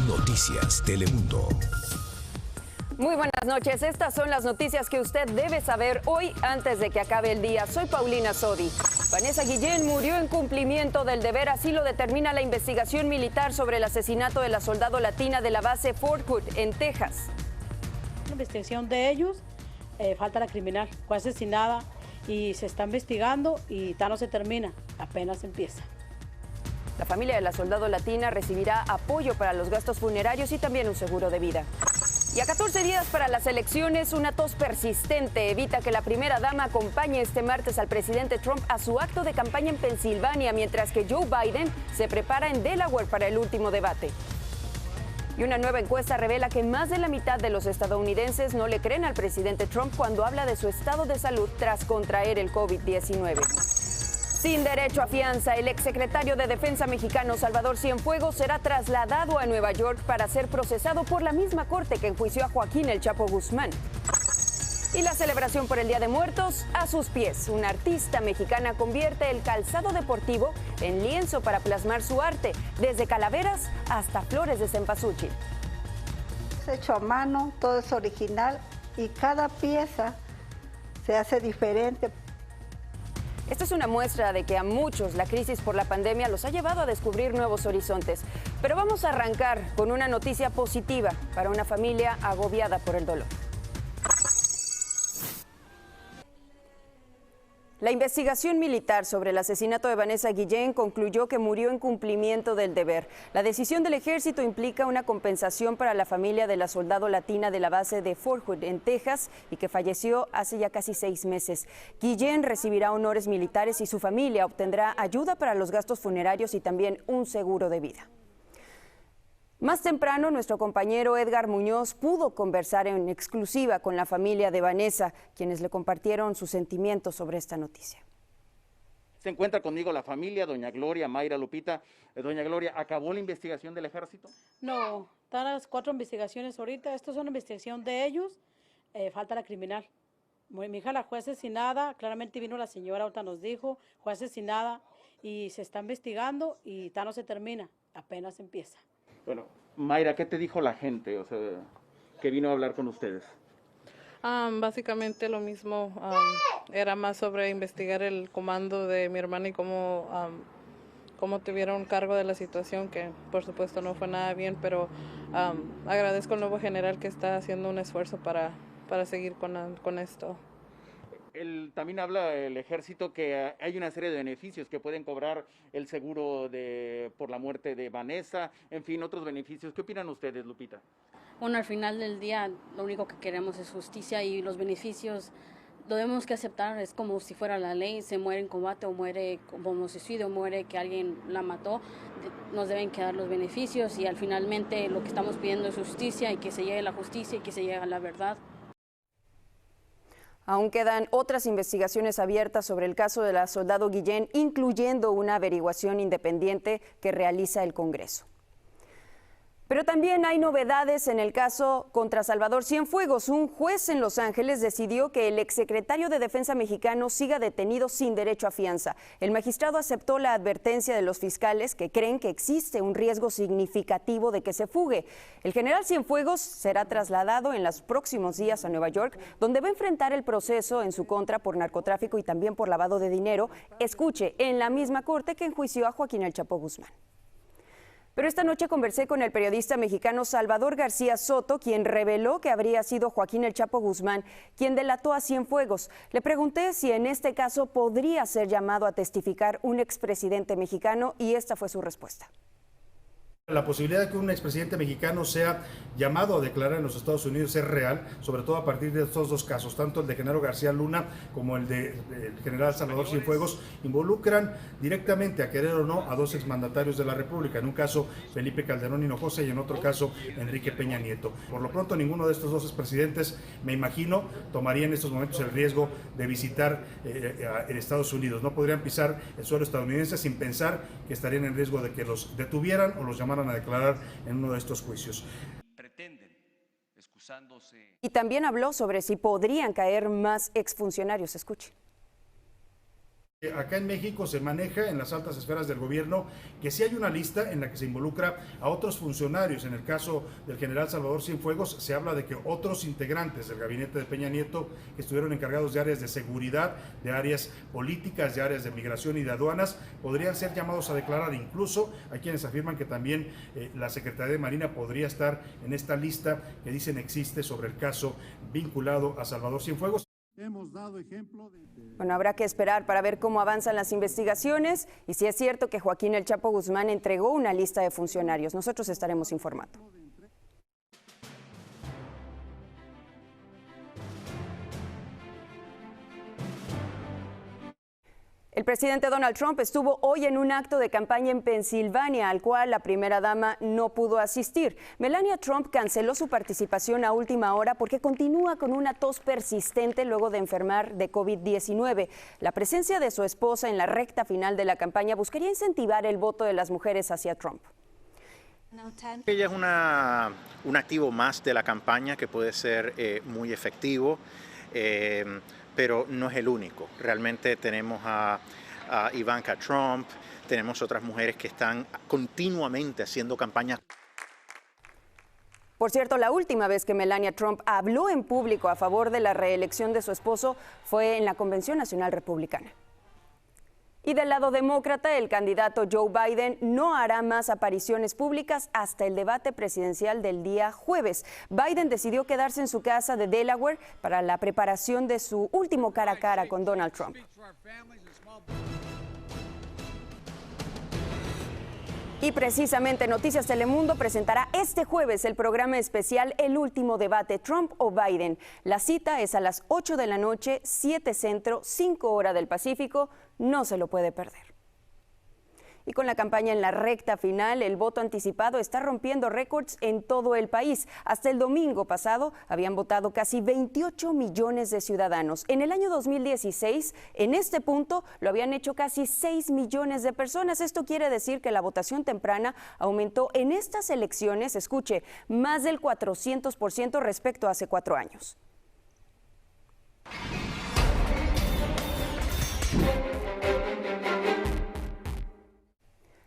Noticias Telemundo. Muy buenas noches, estas son las noticias que usted debe saber hoy antes de que acabe el día. Soy Paulina Sodi. Vanessa Guillén murió en cumplimiento del deber, así lo determina la investigación militar sobre el asesinato de la soldado latina de la base Fort Hood en Texas. La investigación de ellos, falta la criminal, fue asesinada y se está investigando y no se termina, apenas empieza. La familia de la soldado latina recibirá apoyo para los gastos funerarios y también un seguro de vida. Y a 14 días para las elecciones, una tos persistente evita que la primera dama acompañe este martes al presidente Trump a su acto de campaña en Pensilvania, mientras que Joe Biden se prepara en Delaware para el último debate. Y una nueva encuesta revela que más de la mitad de los estadounidenses no le creen al presidente Trump cuando habla de su estado de salud tras contraer el COVID-19. Sin derecho a fianza, el exsecretario de Defensa mexicano Salvador Cienfuegos será trasladado a Nueva York para ser procesado por la misma corte que enjuició a Joaquín El Chapo Guzmán. Y la celebración por el Día de Muertos a sus pies. Una artista mexicana convierte el calzado deportivo en lienzo para plasmar su arte, desde calaveras hasta flores de cempasúchil. Es hecho a mano, todo es original y cada pieza se hace diferente. Esta es una muestra de que a muchos la crisis por la pandemia los ha llevado a descubrir nuevos horizontes. Pero vamos a arrancar con una noticia positiva para una familia agobiada por el dolor. La investigación militar sobre el asesinato de Vanessa Guillén concluyó que murió en cumplimiento del deber. La decisión del ejército implica una compensación para la familia de la soldado latina de la base de Fort Hood en Texas y que falleció hace ya casi 6 meses. Guillén recibirá honores militares y su familia obtendrá ayuda para los gastos funerarios y también un seguro de vida. Más temprano, nuestro compañero Edgar Muñoz pudo conversar en exclusiva con la familia de Vanessa, quienes le compartieron sus sentimientos sobre esta noticia. Se encuentra conmigo la familia, doña Gloria, Mayra, Lupita. Doña Gloria, ¿acabó la investigación del ejército? No, están las 4 investigaciones ahorita, esto es una investigación de ellos, falta la criminal. Mi hija la fue asesinada, claramente vino la señora, ahorita nos dijo, fue asesinada y se está investigando y no se termina, apenas empieza. Bueno, Mayra, ¿qué te dijo la gente, o sea, que vino a hablar con ustedes? Básicamente lo mismo, era más sobre investigar el comando de mi hermana y cómo tuvieron cargo de la situación, que por supuesto no fue nada bien, pero agradezco al nuevo general que está haciendo un esfuerzo para seguir con esto. También habla el ejército que hay una serie de beneficios que pueden cobrar el seguro por la muerte de Vanessa, en fin, otros beneficios. ¿Qué opinan ustedes, Lupita? Bueno, al final del día lo único que queremos es justicia y los beneficios lo debemos que aceptar, es como si fuera la ley, se muere en combate o muere como suicidio, muere que alguien la mató, nos deben quedar los beneficios y al finalmente lo que estamos pidiendo es justicia y que se llegue a la justicia y que se llegue a la verdad. Aún quedan otras investigaciones abiertas sobre el caso de la soldado Guillén, incluyendo una averiguación independiente que realiza el Congreso. Pero también hay novedades en el caso contra Salvador Cienfuegos. Un juez en Los Ángeles decidió que el exsecretario de Defensa mexicano siga detenido sin derecho a fianza. El magistrado aceptó la advertencia de los fiscales que creen que existe un riesgo significativo de que se fugue. El general Cienfuegos será trasladado en los próximos días a Nueva York, donde va a enfrentar el proceso en su contra por narcotráfico y también por lavado de dinero. Escuche, en la misma corte que enjuició a Joaquín El Chapo Guzmán. Pero esta noche conversé con el periodista mexicano Salvador García Soto, quien reveló que habría sido Joaquín El Chapo Guzmán quien delató a Cienfuegos. Le pregunté si en este caso podría ser llamado a testificar un expresidente mexicano y esta fue su respuesta. La posibilidad de que un expresidente mexicano sea llamado a declarar en los Estados Unidos es real, sobre todo a partir de estos 2 casos, tanto el de Genaro García Luna como el del general Salvador Cienfuegos, involucran directamente, a querer o no, a 2 exmandatarios de la República, en un caso Felipe Calderón Hinojosa y en otro caso Enrique Peña Nieto. Por lo pronto ninguno de estos 2 expresidentes, me imagino, tomaría en estos momentos el riesgo de visitar Estados Unidos. No podrían pisar el suelo estadounidense sin pensar que estarían en riesgo de que los detuvieran o los llamaran a declarar en uno de estos juicios. Y también habló sobre si podrían caer más exfuncionarios. Escuche. Acá en México se maneja en las altas esferas del gobierno que sí hay una lista en la que se involucra a otros funcionarios. En el caso del general Salvador Cienfuegos se habla de que otros integrantes del gabinete de Peña Nieto que estuvieron encargados de áreas de seguridad, de áreas políticas, de áreas de migración y de aduanas podrían ser llamados a declarar. Incluso hay quienes afirman que también la Secretaría de Marina podría estar en esta lista que dicen existe sobre el caso vinculado a Salvador Cienfuegos. Hemos dado ejemplo de... Bueno, habrá que esperar para ver cómo avanzan las investigaciones y si es cierto que Joaquín El Chapo Guzmán entregó una lista de funcionarios. Nosotros estaremos informando. El presidente Donald Trump estuvo hoy en un acto de campaña en Pensilvania, al cual la primera dama no pudo asistir. Melania Trump canceló su participación a última hora porque continúa con una tos persistente luego de enfermar de COVID-19. La presencia de su esposa en la recta final de la campaña buscaría incentivar el voto de las mujeres hacia Trump. Ella es un activo más de la campaña que puede ser muy efectivo. Pero no es el único. Realmente tenemos a Ivanka Trump, tenemos otras mujeres que están continuamente haciendo campañas. Por cierto, la última vez que Melania Trump habló en público a favor de la reelección de su esposo fue en la Convención Nacional Republicana. Y del lado demócrata, el candidato Joe Biden no hará más apariciones públicas hasta el debate presidencial del día jueves. Biden decidió quedarse en su casa de Delaware para la preparación de su último cara a cara con Donald Trump. Y precisamente Noticias Telemundo presentará este jueves el programa especial El Último Debate, Trump o Biden. La cita es a las 8 de la noche, 7 Centro, 5 hora del Pacífico. No se lo puede perder. Y con la campaña en la recta final, el voto anticipado está rompiendo récords en todo el país. Hasta el domingo pasado habían votado casi 28 millones de ciudadanos. En el año 2016, en este punto, lo habían hecho casi 6 millones de personas. Esto quiere decir que la votación temprana aumentó en estas elecciones, escuche, más del 400% respecto a hace 4 años.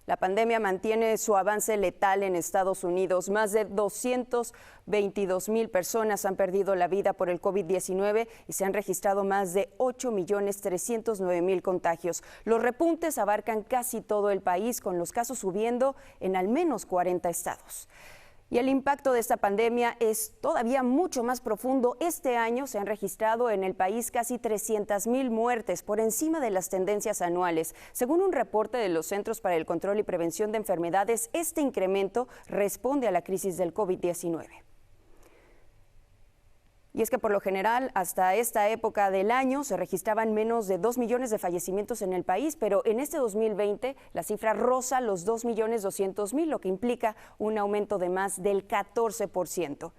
La pandemia mantiene su avance letal en Estados Unidos. Más de 222,000 personas han perdido la vida por el COVID-19 y se han registrado más de 8,309,000 contagios. Los repuntes abarcan casi todo el país, con los casos subiendo en al menos 40 estados. Y el impacto de esta pandemia es todavía mucho más profundo. Este año se han registrado en el país casi 300,000 muertes, por encima de las tendencias anuales. Según un reporte de los Centros para el Control y Prevención de Enfermedades, este incremento responde a la crisis del COVID-19. Y es que por lo general, hasta esta época del año se registraban menos de 2 millones de fallecimientos en el país, pero en este 2020 la cifra roza los 2,200,000, lo que implica un aumento de más del 14%.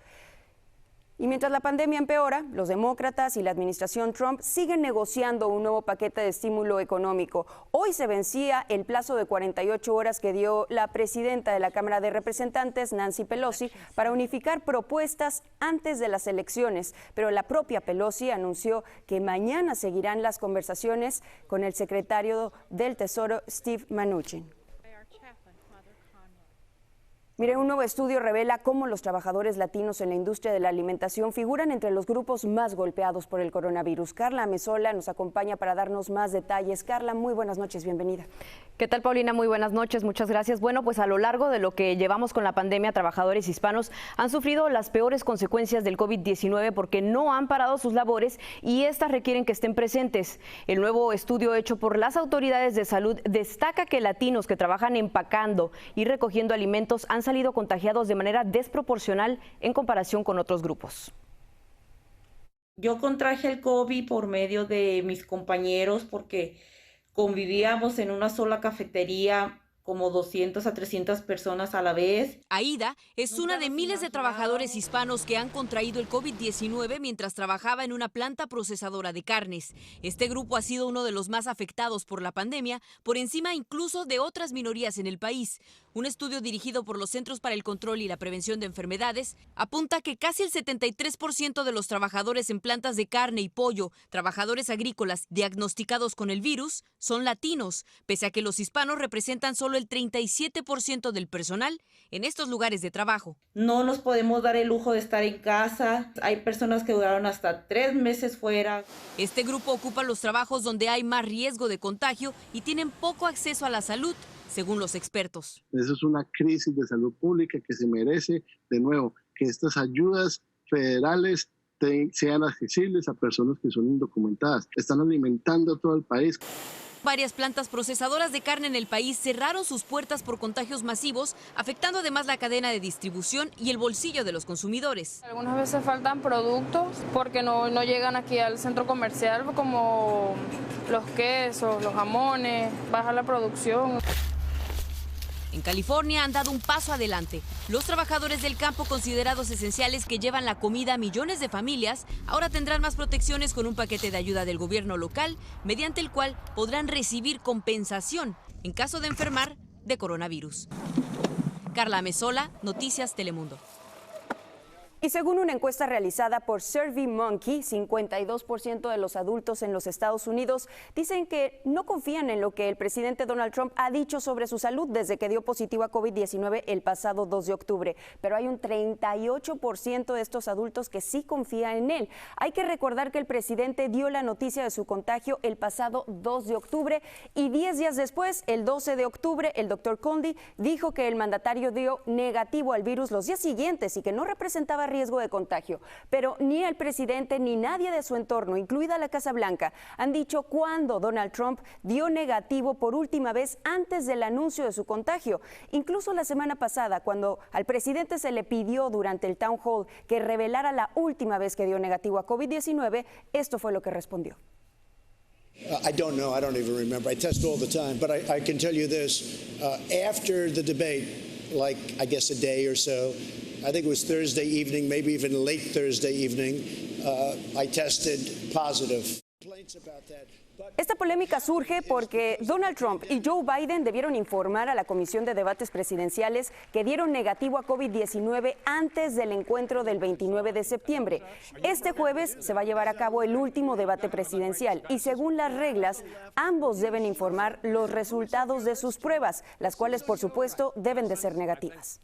Y mientras la pandemia empeora, los demócratas y la administración Trump siguen negociando un nuevo paquete de estímulo económico. Hoy se vencía el plazo de 48 horas que dio la presidenta de la Cámara de Representantes, Nancy Pelosi, para unificar propuestas antes de las elecciones. Pero la propia Pelosi anunció que mañana seguirán las conversaciones con el secretario del Tesoro, Steve Mnuchin. Mire, un nuevo estudio revela cómo los trabajadores latinos en la industria de la alimentación figuran entre los grupos más golpeados por el coronavirus. Carla Amezola nos acompaña para darnos más detalles. Carla, muy buenas noches, bienvenida. ¿Qué tal, Paulina? Muy buenas noches, muchas gracias. Bueno, pues a lo largo de lo que llevamos con la pandemia, trabajadores hispanos han sufrido las peores consecuencias del COVID-19 porque no han parado sus labores y estas requieren que estén presentes. El nuevo estudio hecho por las autoridades de salud destaca que latinos que trabajan empacando y recogiendo alimentos han salido contagiados de manera desproporcional en comparación con otros grupos. Yo contraje el COVID por medio de mis compañeros porque convivíamos en una sola cafetería como 200 a 300 personas a la vez. Aida es una de miles de trabajadores hispanos que han contraído el COVID-19 mientras trabajaba en una planta procesadora de carnes. Este grupo ha sido uno de los más afectados por la pandemia, por encima incluso de otras minorías en el país. Un estudio dirigido por los Centros para el Control y la Prevención de Enfermedades apunta que casi el 73% de los trabajadores en plantas de carne y pollo, trabajadores agrícolas diagnosticados con el virus, son latinos, pese a que los hispanos representan solo el 37% del personal en estos lugares de trabajo. No nos podemos dar el lujo de estar en casa. Hay personas que duraron hasta 3 meses fuera. Este grupo ocupa los trabajos donde hay más riesgo de contagio y tienen poco acceso a la salud, según los expertos. Eso es una crisis de salud pública que se merece, de nuevo, que estas ayudas federales sean accesibles a personas que son indocumentadas. Están alimentando a todo el país. Varias plantas procesadoras de carne en el país cerraron sus puertas por contagios masivos, afectando además la cadena de distribución y el bolsillo de los consumidores. Algunas veces faltan productos porque no llegan aquí al centro comercial, como los quesos, los jamones, baja la producción. En California han dado un paso adelante. Los trabajadores del campo considerados esenciales que llevan la comida a millones de familias ahora tendrán más protecciones con un paquete de ayuda del gobierno local, mediante el cual podrán recibir compensación en caso de enfermar de coronavirus. Carla Mesola, Noticias Telemundo. Y según una encuesta realizada por SurveyMonkey, 52% de los adultos en los Estados Unidos dicen que no confían en lo que el presidente Donald Trump ha dicho sobre su salud desde que dio positivo a COVID-19 el pasado 2 de octubre. Pero hay un 38% de estos adultos que sí confía en él. Hay que recordar que el presidente dio la noticia de su contagio el pasado 2 de octubre y 10 días después, el 12 de octubre, el doctor Condi dijo que el mandatario dio negativo al virus los días siguientes y que no representaba riesgo de contagio, pero ni el presidente ni nadie de su entorno, incluida la Casa Blanca, han dicho cuándo Donald Trump dio negativo por última vez antes del anuncio de su contagio. Incluso la semana pasada, cuando al presidente se le pidió durante el Town Hall que revelara la última vez que dio negativo a COVID-19, esto fue lo que respondió. I don't know. I don't even remember. I test all the time, but I can tell you this. After the debate, like I guess a day or so, I think it was Thursday evening, maybe even late Thursday evening, I tested positive. Esta polémica surge porque Donald Trump y Joe Biden debieron informar a la Comisión de Debates Presidenciales que dieron negativo a COVID-19 antes del encuentro del 29 de septiembre. Este jueves se va a llevar a cabo el último debate presidencial y según las reglas, ambos deben informar los resultados de sus pruebas, las cuales por supuesto deben de ser negativas.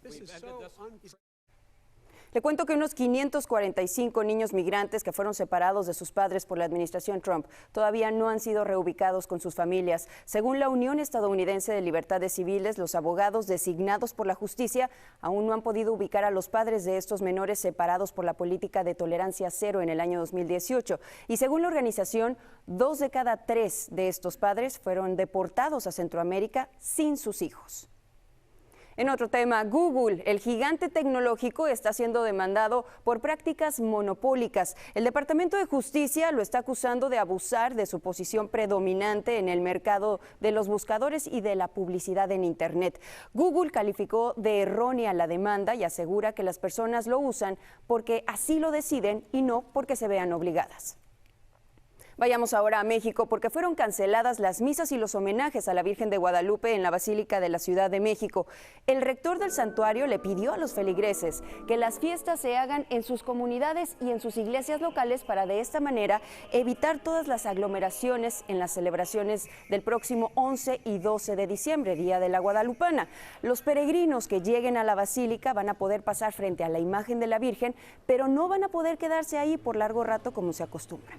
Le cuento que unos 545 niños migrantes que fueron separados de sus padres por la administración Trump todavía no han sido reubicados con sus familias. Según la Unión Estadounidense de Libertades Civiles, los abogados designados por la justicia aún no han podido ubicar a los padres de estos menores separados por la política de tolerancia cero en el año 2018. Y según la organización, 2 de cada 3 de estos padres fueron deportados a Centroamérica sin sus hijos. En otro tema, Google, el gigante tecnológico, está siendo demandado por prácticas monopólicas. El Departamento de Justicia lo está acusando de abusar de su posición predominante en el mercado de los buscadores y de la publicidad en Internet. Google calificó de errónea la demanda y asegura que las personas lo usan porque así lo deciden y no porque se vean obligadas. Vayamos ahora a México porque fueron canceladas las misas y los homenajes a la Virgen de Guadalupe en la Basílica de la Ciudad de México. El rector del santuario le pidió a los feligreses que las fiestas se hagan en sus comunidades y en sus iglesias locales para de esta manera evitar todas las aglomeraciones en las celebraciones del próximo 11 y 12 de diciembre, Día de la Guadalupana. Los peregrinos que lleguen a la Basílica van a poder pasar frente a la imagen de la Virgen, pero no van a poder quedarse ahí por largo rato como se acostumbra.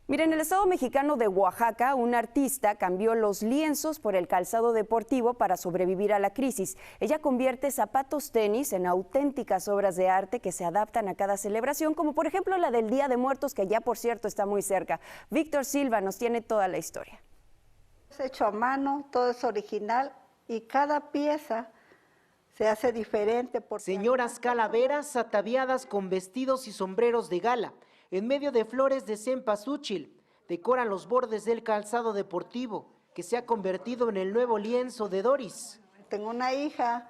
Miren, en el estado mexicano de Oaxaca, un artista cambió los lienzos por el calzado deportivo para sobrevivir a la crisis. Ella convierte zapatos tenis en auténticas obras de arte que se adaptan a cada celebración, como por ejemplo la del Día de Muertos, que ya por cierto está muy cerca. Víctor Silva nos tiene toda la historia. Es hecho a mano, todo es original y cada pieza se hace diferente. Señoras calaveras ataviadas con vestidos y sombreros de gala, en medio de flores de cempasúchil, decoran los bordes del calzado deportivo que se ha convertido en el nuevo lienzo de Doris. Tengo una hija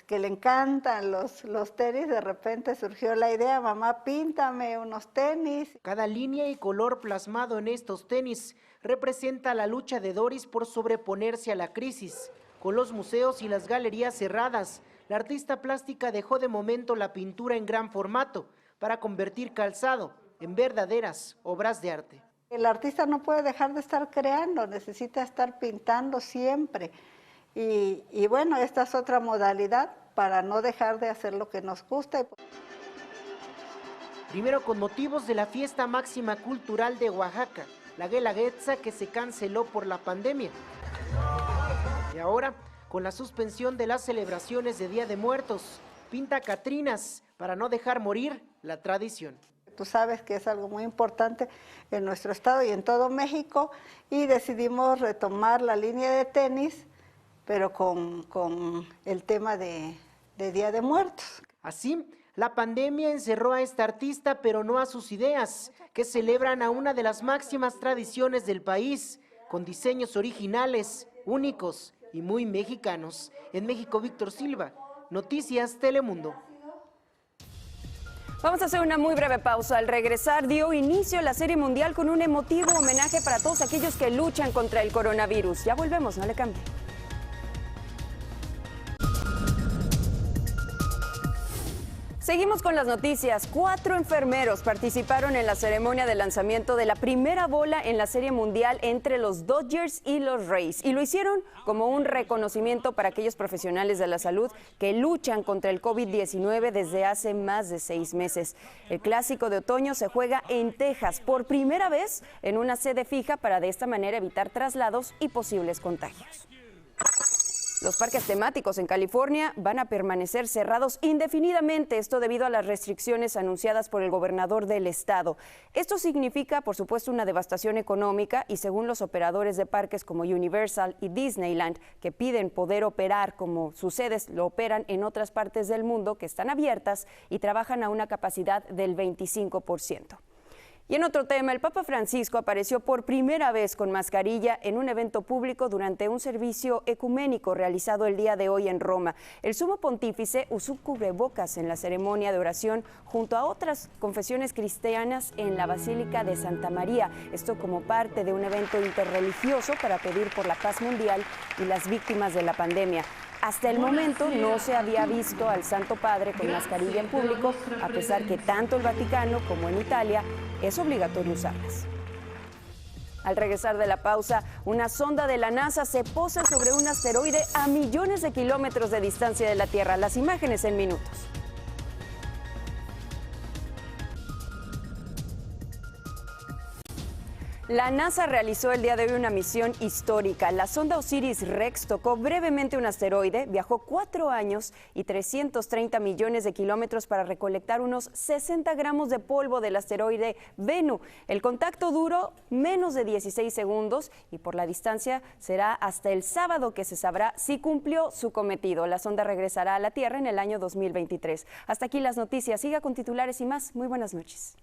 que le encantan los tenis, de repente surgió la idea, mamá, píntame unos tenis. Cada línea y color plasmado en estos tenis representa la lucha de Doris por sobreponerse a la crisis. Con los museos y las galerías cerradas, la artista plástica dejó de momento la pintura en gran formato para convertir calzado en verdaderas obras de arte. El artista no puede dejar de estar creando, necesita estar pintando siempre. Y bueno, esta es otra modalidad para no dejar de hacer lo que nos gusta. Primero con motivos de la fiesta máxima cultural de Oaxaca, la Guelaguetza, que se canceló por la pandemia. Y ahora, con la suspensión de las celebraciones de Día de Muertos, pinta catrinas para no dejar morir la tradición. Tú sabes que es algo muy importante en nuestro estado y en todo México, y decidimos retomar la línea de tenis, pero con el tema de Día de Muertos. Así, la pandemia encerró a esta artista, pero no a sus ideas, que celebran a una de las máximas tradiciones del país, con diseños originales, únicos y muy mexicanos. En México, Víctor Silva, Noticias Telemundo. Vamos a hacer una muy breve pausa. Al regresar dio inicio la Serie Mundial con un emotivo homenaje para todos aquellos que luchan contra el coronavirus. Ya volvemos, no le cambie. Seguimos con las noticias. 4 enfermeros participaron en la ceremonia de lanzamiento de la primera bola en la Serie Mundial entre los Dodgers y los Rays. Y lo hicieron como un reconocimiento para aquellos profesionales de la salud que luchan contra el COVID-19 desde hace más de 6 meses. El Clásico de Otoño se juega en Texas por primera vez en una sede fija para de esta manera evitar traslados y posibles contagios. Los parques temáticos en California van a permanecer cerrados indefinidamente, esto debido a las restricciones anunciadas por el gobernador del estado. Esto significa, por supuesto, una devastación económica y según los operadores de parques como Universal y Disneyland, que piden poder operar como sus sedes lo operan en otras partes del mundo que están abiertas y trabajan a una capacidad del 25%. Y en otro tema, el Papa Francisco apareció por primera vez con mascarilla en un evento público durante un servicio ecuménico realizado el día de hoy en Roma. El sumo pontífice usó cubrebocas en la ceremonia de oración junto a otras confesiones cristianas en la Basílica de Santa María. Esto como parte de un evento interreligioso para pedir por la paz mundial y las víctimas de la pandemia. Hasta el momento no se había visto al Santo Padre con mascarilla en público, a pesar que tanto el Vaticano como en Italia es obligatorio usarlas. Al regresar de la pausa, una sonda de la NASA se posa sobre un asteroide a millones de kilómetros de distancia de la Tierra. Las imágenes en minutos. La NASA realizó el día de hoy una misión histórica. La sonda Osiris-Rex tocó brevemente un asteroide, viajó 4 años y 330 millones de kilómetros para recolectar unos 60 gramos de polvo del asteroide Bennu. El contacto duró menos de 16 segundos y por la distancia será hasta el sábado que se sabrá si cumplió su cometido. La sonda regresará a la Tierra en el año 2023. Hasta aquí las noticias. Siga con titulares y más. Muy buenas noches.